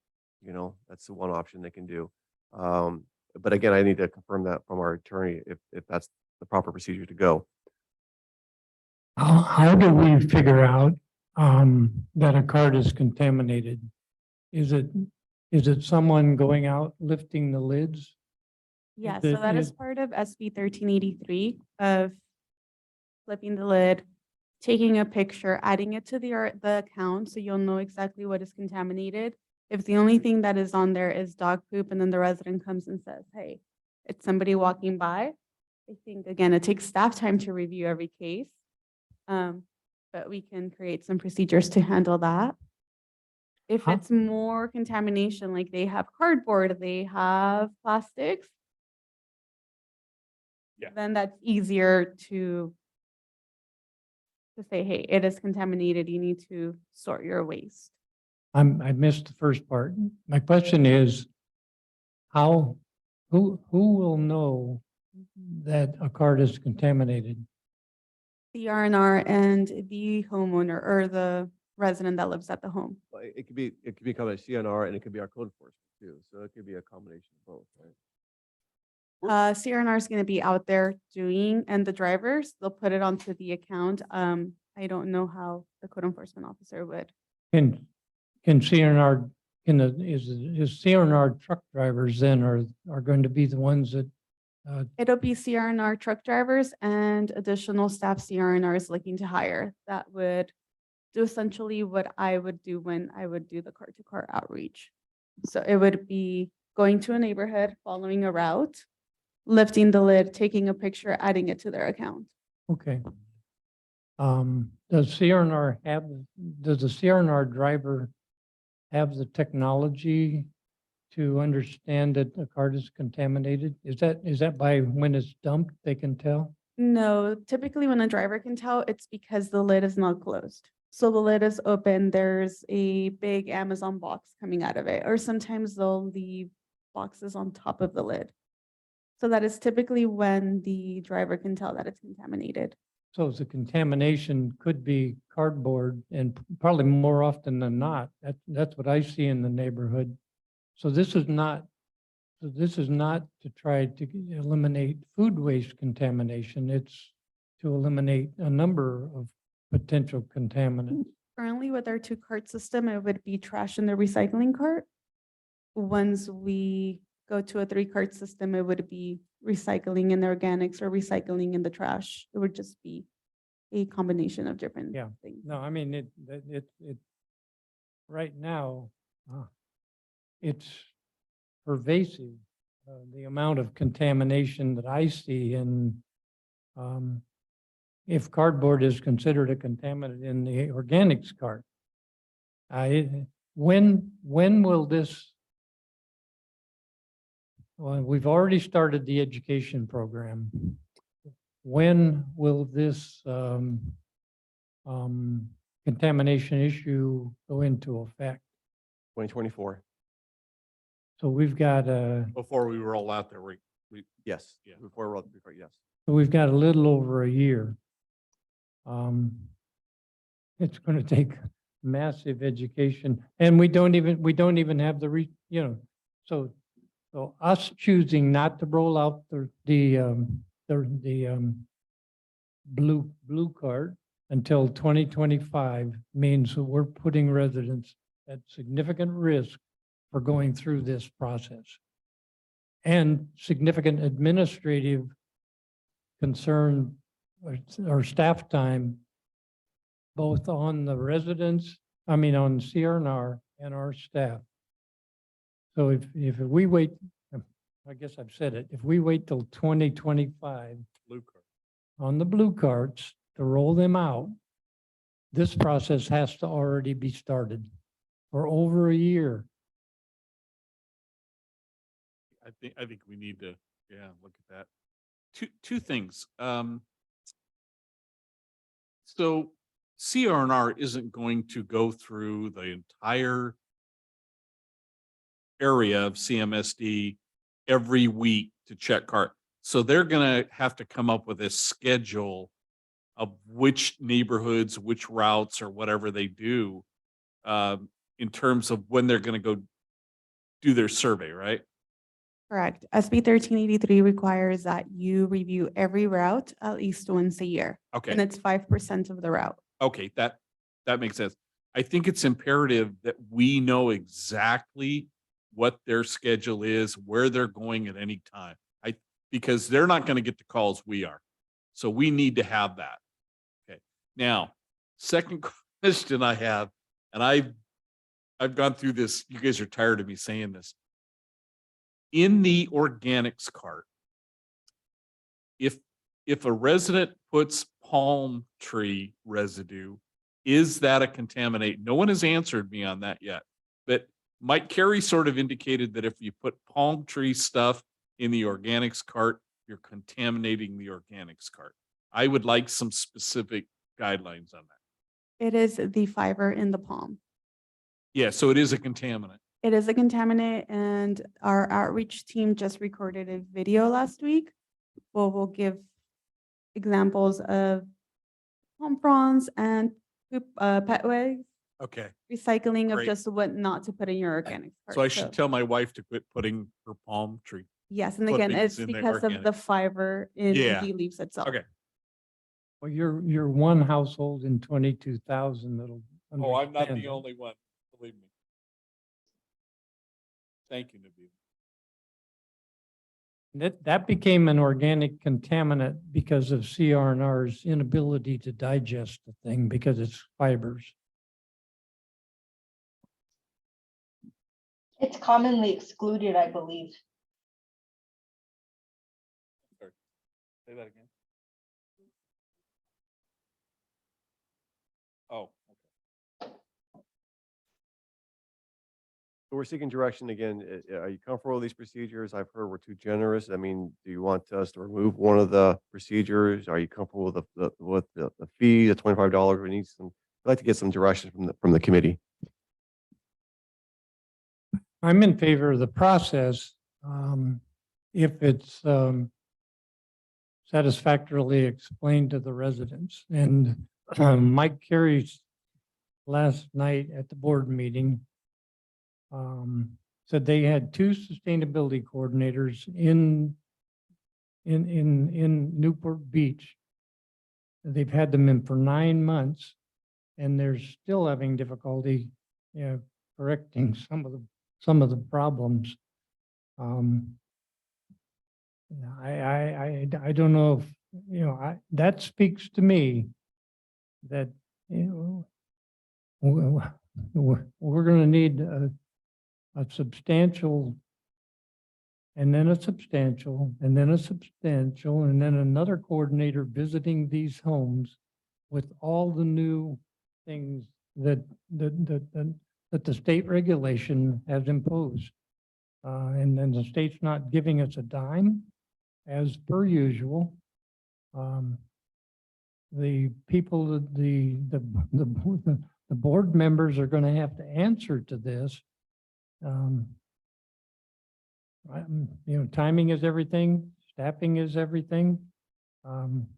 That's the one option they can do. But again, I need to confirm that from our attorney if that's the proper procedure to go. How do we figure out that a cart is contaminated? Is it someone going out lifting the lids? Yeah, Is so it- that is is- part of SB 1383 of flipping the lid, taking a picture, adding it to the account so you'll know exactly what is contaminated. If the only thing that is on there is dog poop and then the resident comes and says, hey, it's somebody walking by, I think, again, it takes staff time to review every case. But we can create some procedures to handle that. If Huh? it's more contamination, like they have cardboard, they have plastics, Yeah. then that's easier to say, hey, it is contaminated, you need to sort your waste. I missed the first part. My question is, who will know that a cart is contaminated? The R&R and the homeowner or the resident that lives at the home. But it could become a CNR and it could be our code enforcement too. So it could be a combination of both, right? CRNR is going to be out there doing, and the drivers, they'll put it onto the account. I don't know how the code enforcement officer would Can, CRNR, is CRNR truck drivers then are going to be the ones that, It'll be CRNR truck drivers and additional staff CRNR is looking to hire. That would do essentially what I would do when I would do the car-to-car outreach. So it would be going to a neighborhood, following a route, lifting the lid, taking a picture, adding it to their account. okay. Does the CRNR driver have the technology to understand that the cart is contaminated? Is that by when it's dumped, they can tell? No, typically when a driver can tell, it's because the lid is not closed. So the lid is open, there's a big Amazon box coming out of it, or sometimes they'll leave boxes on top of the lid. So that is typically when the driver can tell that it's contaminated. So the contamination could be cardboard and probably more often than not, that's what I see in the neighborhood. So this is not to try to eliminate food waste contamination. It's to eliminate a number of potential contaminants. Currently with our two-cart system, it would be trash in the recycling cart. Once we go to a three-cart system, it would be recycling in the organics or recycling in the trash. It would just be a combination of different Yeah. things. No, I mean, it, right now, it's pervasive, the amount of contamination that I see in, if cardboard is considered a contaminant in the organics cart. When will this, well, we've already started the education program. When will this contamination issue go into effect? 2024. So we've got Before we roll out there, Yes. Yeah. Before, yes. we've got a little over a year. It's going to take massive education, and we don't even have so us choosing not to roll out the blue card until 2025 means that we're putting residents at significant risk for going through this process. And significant administrative concern or staff time, both on the residents, on CRNR and our staff. So if we wait, I guess I've said it, if we wait till 2025 blue card. on the blue cards to roll them out, this process has to already be started for over a year. I think we need to, look at that. Two things. So CRNR isn't going to go through the entire area of CMSD every week to check cart. So they're gonna have to come up with a schedule of which neighborhoods, which routes or whatever they do in terms of when they're gonna go do their survey, right? Correct. SB 1383 requires that you review every route at least once a year, and Okay, it's 5% of the route. okay, that makes sense. I think it's imperative that we know exactly what their schedule is, where they're going at any time. Because they're not gonna get the calls we are. So we need to have that. Okay, now, second question I have, and I've gone through this, you guys are tired of me saying this. In the organics cart, if a resident puts palm tree residue, is that a contaminate? No one has answered me on that yet. But Mike Carey sort of indicated that if you put palm tree stuff in the organics cart, you're contaminating the organics cart. I would like some specific guidelines on that. It is the fiber in the palm. Yeah, so it is a contaminant. It is a contaminant, and our outreach team just recorded a video last week. Well, we'll give examples of palm fronds and poop, pet waste, Okay, recycling of Great. just what not to put in your organic. so I should tell my wife to quit putting her palm tree. Yes, and again, clippings it's in the because of organic. the fiber in Yeah. the leaves itself. Okay. Well, you're one household in 22,000 that'll Oh, I'm not understand the it. only one, believe me. Thank you, Nabil. That became an organic contaminant because of CRNR's inability to digest the thing because it's fibers. It's commonly excluded, I believe. Say that again. Oh, So we're seeking direction again. Are you comfortable with these procedures? I've heard we're too generous. I mean, do you want us to remove one of the procedures? Are you comfortable with the fee, the $25? We need some, I'd like to get some direction from the committee. I'm in favor of the process, if it's, satisfactorily explained to the residents. And Mike Carey's last night at the board meeting said they had two sustainability coordinators in Newport Beach. They've had them in for 9 months, and they're still having difficulty, correcting some of the problems. I don't know if, that speaks to me that, we're gonna need a substantial, and then a substantial, and then a substantial, and then another coordinator visiting these homes with all the new things that the state regulation has imposed. And then the state's not giving us a dime, as per usual. The people, the board members are gonna have to answer to this. Timing is everything, staffing is everything. I'm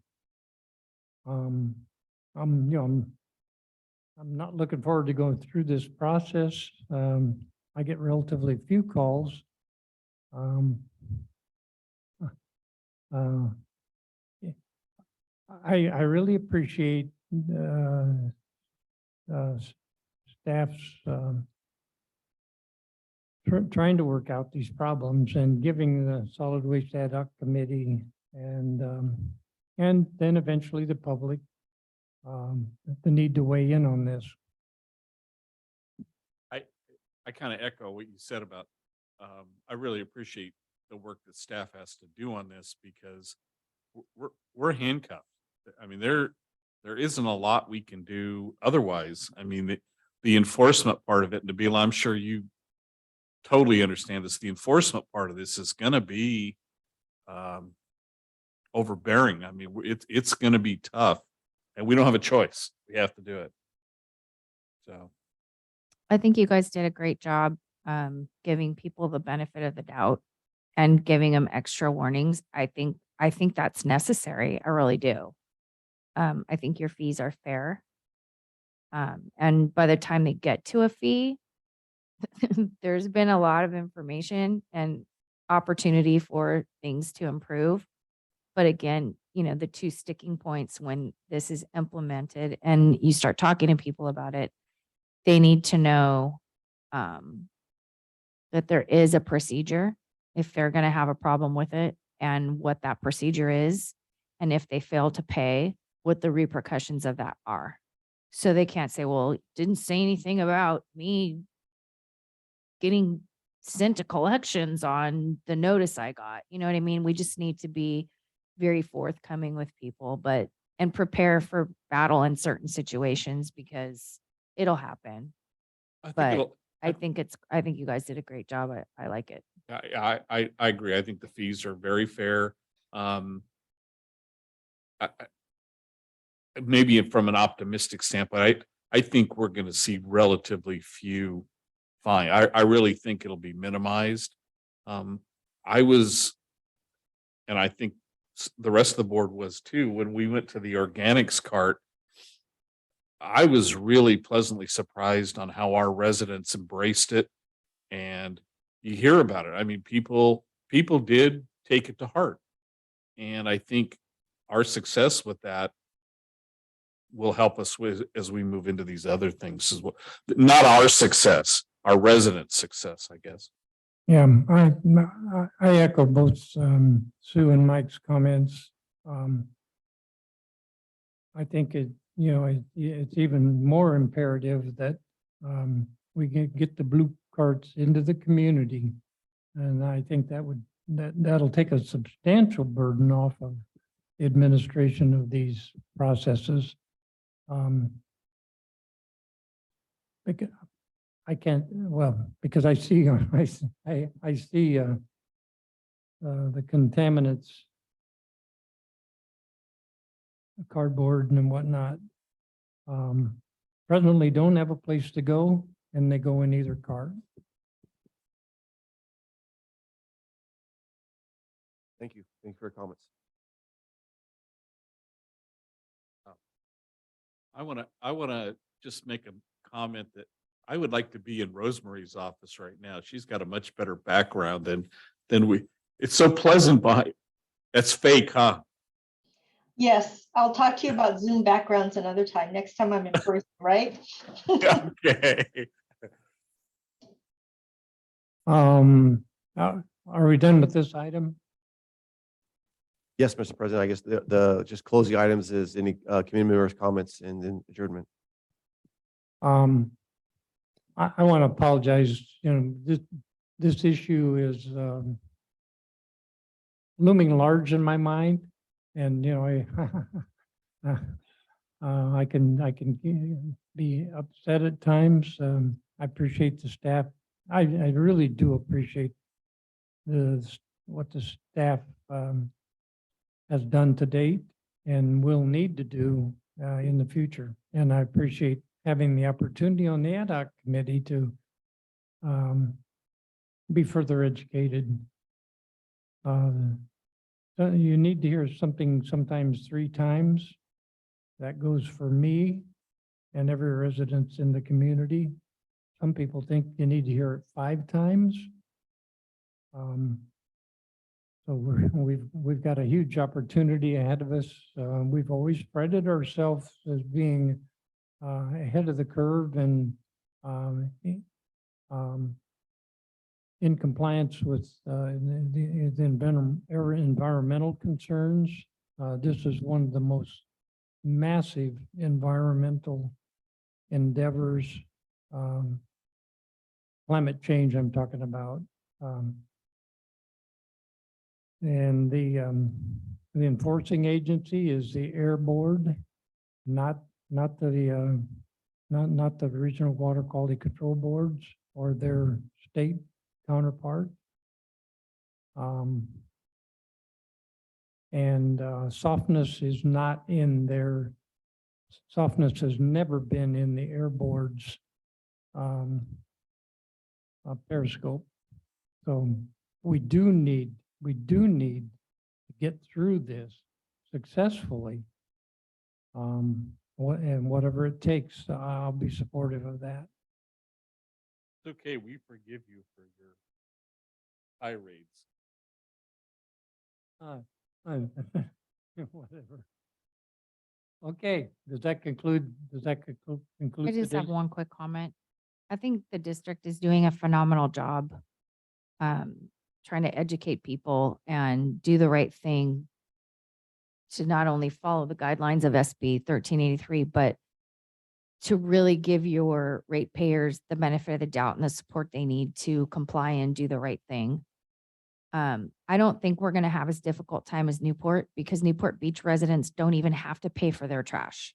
not looking forward to going through this process. I get relatively few calls. I really appreciate staff's trying to work out these problems and giving the solid waste ad hoc committee and then eventually the public the need to weigh in on this. I kind of echo what you said about, I really appreciate the work that staff has to do on this because we're handcuffed. I mean, there isn't a lot we can do otherwise. I mean, the enforcement part of it, Nabila, I'm sure you totally understand this. The enforcement part of this is going to be overbearing. I mean, it's going to be tough, and we don't have a choice. We have to do it. So. I think you guys did a great job giving people the benefit of the doubt and giving them extra warnings. I think that's necessary. I really do. I think your fees are fair. And by the time they get to a fee, there's been a lot of information and opportunity for things to improve. But again, the two sticking points when this is implemented and you start talking to people about it, they need to know that there is a procedure if they're going to have a problem with it and what that procedure is. And if they fail to pay, what the repercussions of that are. So they can't say, well, it didn't say anything about me getting sent to collections on the notice I got. You know what I mean? We just need to be very forthcoming with people, and prepare for battle in certain situations because it'll happen. But I think you guys did a great job. I like it. I agree. I think the fees are very fair. Maybe from an optimistic standpoint, I think we're going to see relatively few fine. I really think it'll be minimized. And I think the rest of the board was too, when we went to the organics cart, I was really pleasantly surprised on how our residents embraced it. And you hear about it. I mean, people did take it to heart. And I think our success with that will help us with as we move into these other things as well. Not our success, our residents' success, I guess. Yeah, I echo both Sue and Mike's comments. I think it's even more imperative that we get the blue carts into the community. And I think that'll take a substantial burden off of the administration of these processes. Because I can't, well, because I see, I see the contaminants, cardboard and whatnot, presently don't have a place to go, and they go in either car. Thank you. Thank you for your comments. I want to just make a comment that I would like to be in Rosemary's office right now. She's got a much better background than we, it's so pleasant by, that's fake, huh? Yes, I'll talk to you about Zoom backgrounds another time, next time I'm in person, right? Okay. Are we done with this item? Yes, Mr. President, I guess just close the items is any community members' comments and then adjournment. I want to apologize, this issue is looming large in my mind. And, I can be upset at times. I appreciate the staff. I really do appreciate what the staff has done to date and will need to do in the future. And I appreciate having the opportunity on the ad hoc committee to be further educated. You need to hear something sometimes 3 times. That goes for me and every resident in the community. Some people think you need to hear it 5 times. So we've got a huge opportunity ahead of us. We've always prided ourselves as being ahead of the curve and in compliance with the environmental concerns. This is one of the most massive environmental endeavors, climate change I'm talking about. And the enforcing agency is the Air Board, not the regional water quality control boards or their state counterpart. Softness is not in their, softness has never been in the Air Board's periscope. So we do need to get through this successfully. And whatever it takes, I'll be supportive of that. It's okay, we forgive you for your tirades. Whatever. Okay, does that conclude I just have today's- one quick comment. I think the district is doing a phenomenal job trying to educate people and do the right thing to not only follow the guidelines of SB 1383, but to really give your ratepayers the benefit of the doubt and the support they need to comply and do the right thing. I don't think we're going to have as difficult time as Newport, because Newport Beach residents don't even have to pay for their trash.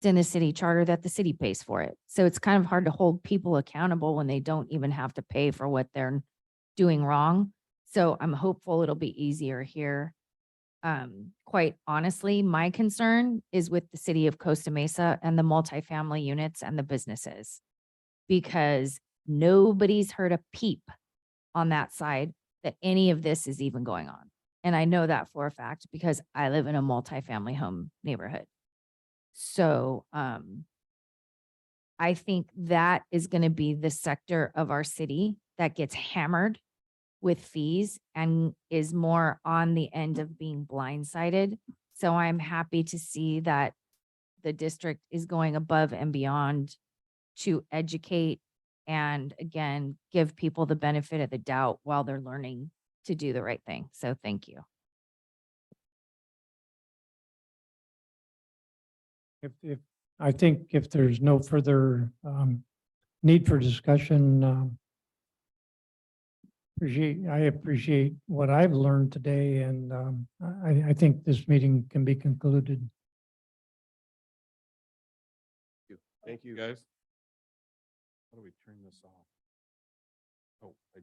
It's in the city charter that the city pays for it. So it's kind of hard to hold people accountable when they don't even have to pay for what they're doing wrong. So I'm hopeful it'll be easier here. Quite honestly, my concern is with the city of Costa Mesa and the multifamily units and the businesses, because nobody's heard a peep on that side that any of this is even going on. And I know that for a fact because I live in a multifamily home neighborhood. So I think that is going to be the sector of our city that gets hammered with fees and is more on the end of being blindsided. So I'm happy to see that the district is going above and beyond to educate and again, give people the benefit of the doubt while they're learning to do the right thing. So thank you. If, I think if there's no further need for discussion, I appreciate what I've learned today, and I think this meeting can be concluded. Thank you. Guys. How do we turn this off? Oh, I